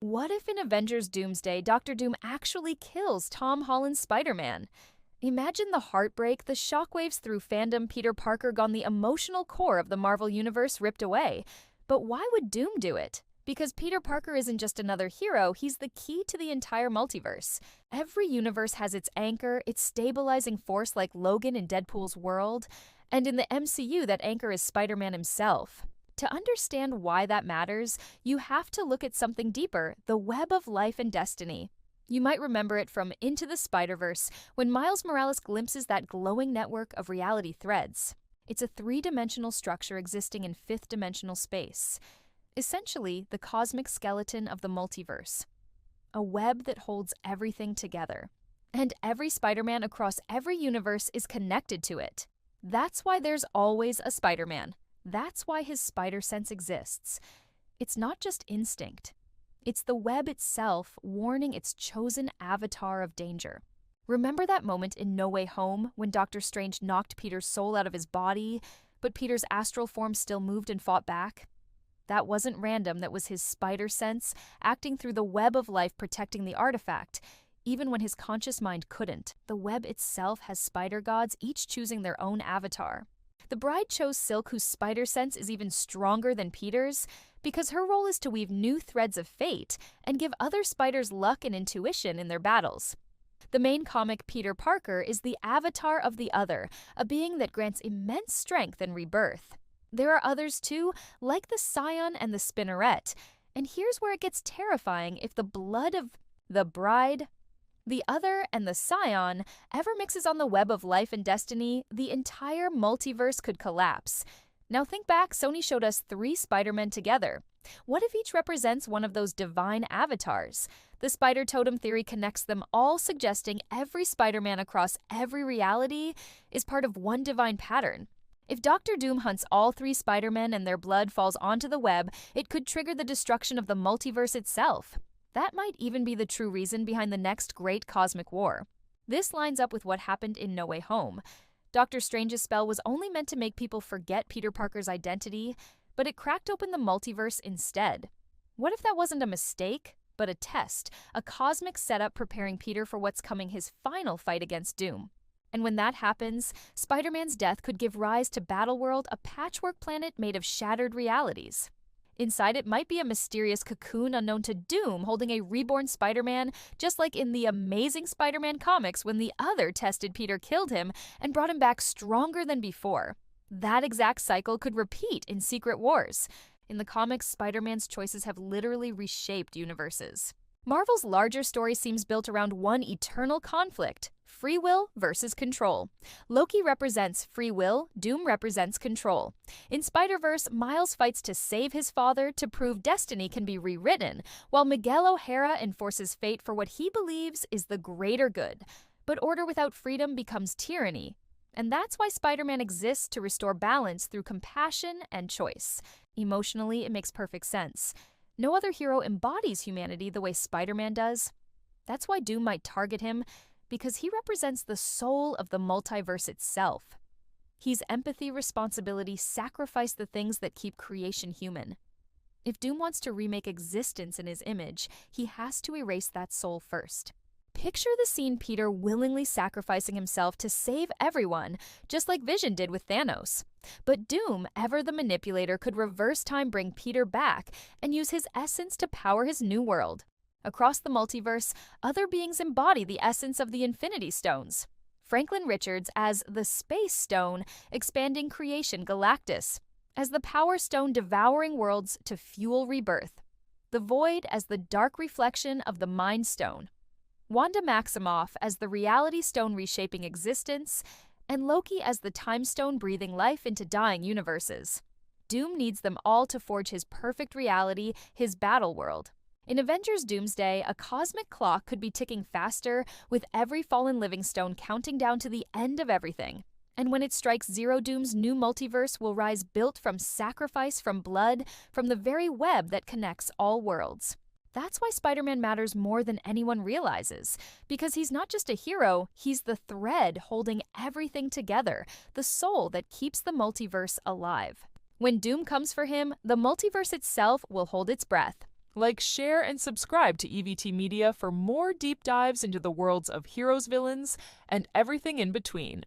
What if in Avengers Doomsday, Doctor Doom actually kills Tom Holland's Spider-Man? Imagine the heartbreak, the shockwaves through fandom, Peter Parker gone, the emotional core of the Marvel Universe ripped away. But why would Doom do it? Because Peter Parker isn't just another hero, he's the key to the entire multiverse. Every universe has its anchor, its stabilizing force like Logan in Deadpool's world, and in the MCU that anchor is Spider-Man himself. To understand why that matters, you have to look at something deeper, the web of life and destiny. You might remember it from Into the Spider-Verse, when Miles Morales glimpses that glowing network of reality threads. It's a three-dimensional structure existing in fifth-dimensional space. Essentially, the cosmic skeleton of the multiverse. A web that holds everything together. And every Spider-Man across every universe is connected to it. That's why there's always a Spider-Man. That's why his spider sense exists. It's not just instinct. It's the web itself warning its chosen avatar of danger. Remember that moment in No Way Home when Doctor Strange knocked Peter's soul out of his body, but Peter's astral form still moved and fought back? That wasn't random, that was his spider sense, acting through the web of life protecting the artifact, even when his conscious mind couldn't. The web itself has spider gods, each choosing their own avatar. The bride chose Silk, whose spider sense is even stronger than Peter's, because her role is to weave new threads of fate and give other spiders luck and intuition in their battles. The main comic, Peter Parker, is the avatar of the other, a being that grants immense strength and rebirth. There are others too, like the Scion and the Spinneret, and here's where it gets terrifying. If the blood of the bride, the other, and the Scion ever mixes on the web of life and destiny, the entire multiverse could collapse. Now think back, Sony showed us 3 Spider-Men together. What if each represents one of those divine avatars? The spider totem theory connects them all, suggesting every Spider-Man across every reality is part of one divine pattern. If Doctor Doom hunts all 3 Spider-Men and their blood falls onto the web, it could trigger the destruction of the multiverse itself. That might even be the true reason behind the next great cosmic war. This lines up with what happened in No Way Home. Doctor Strange's spell was only meant to make people forget Peter Parker's identity, but it cracked open the multiverse instead. What if that wasn't a mistake, but a test, a cosmic setup preparing Peter for what's coming, his final fight against Doom? And when that happens, Spider-Man's death could give rise to Battleworld, a patchwork planet made of shattered realities. Inside it might be a mysterious cocoon unknown to Doom holding a reborn Spider-Man, just like in the Amazing Spider-Man comics when the other tested Peter killed him and brought him back stronger than before. That exact cycle could repeat in Secret Wars. In the comics, Spider-Man's choices have literally reshaped universes. Marvel's larger story seems built around one eternal conflict: free will versus control. Loki represents free will, Doom represents control. In Spider-Verse, Miles fights to save his father, to prove destiny can be rewritten, while Miguel O'Hara enforces fate for what he believes is the greater good. But order without freedom becomes tyranny. And that's why Spider-Man exists, to restore balance through compassion and choice. Emotionally, it makes perfect sense. No other hero embodies humanity the way Spider-Man does. That's why Doom might target him, because he represents the soul of the multiverse itself. He's empathy, responsibility, sacrifice, the things that keep creation human. If Doom wants to remake existence in his image, he has to erase that soul first. Picture the scene: Peter willingly sacrificing himself to save everyone, just like Vision did with Thanos. But Doom, ever the manipulator, could reverse time, bring Peter back, and use his essence to power his new world. Across the multiverse, other beings embody the essence of the Infinity Stones. Franklin Richards as the Space Stone, expanding creation, Galactus as the Power Stone, devouring worlds to fuel rebirth. The Void as the dark reflection of the Mind Stone. Wanda Maximoff as the Reality Stone, reshaping existence, and Loki as the Time Stone, breathing life into dying universes. Doom needs them all to forge his perfect reality, his Battleworld. In Avengers Doomsday, a cosmic clock could be ticking faster, with every fallen living stone counting down to the end of everything. And when it strikes zero, Doom's new multiverse will rise, built from sacrifice, from blood, from the very web that connects all worlds. That's why Spider-Man matters more than anyone realizes, because he's not just a hero, he's the thread holding everything together, the soul that keeps the multiverse alive. When Doom comes for him, the multiverse itself will hold its breath. Like, share, and subscribe to EVT Media for more deep dives into the worlds of heroes, villains, and everything in between.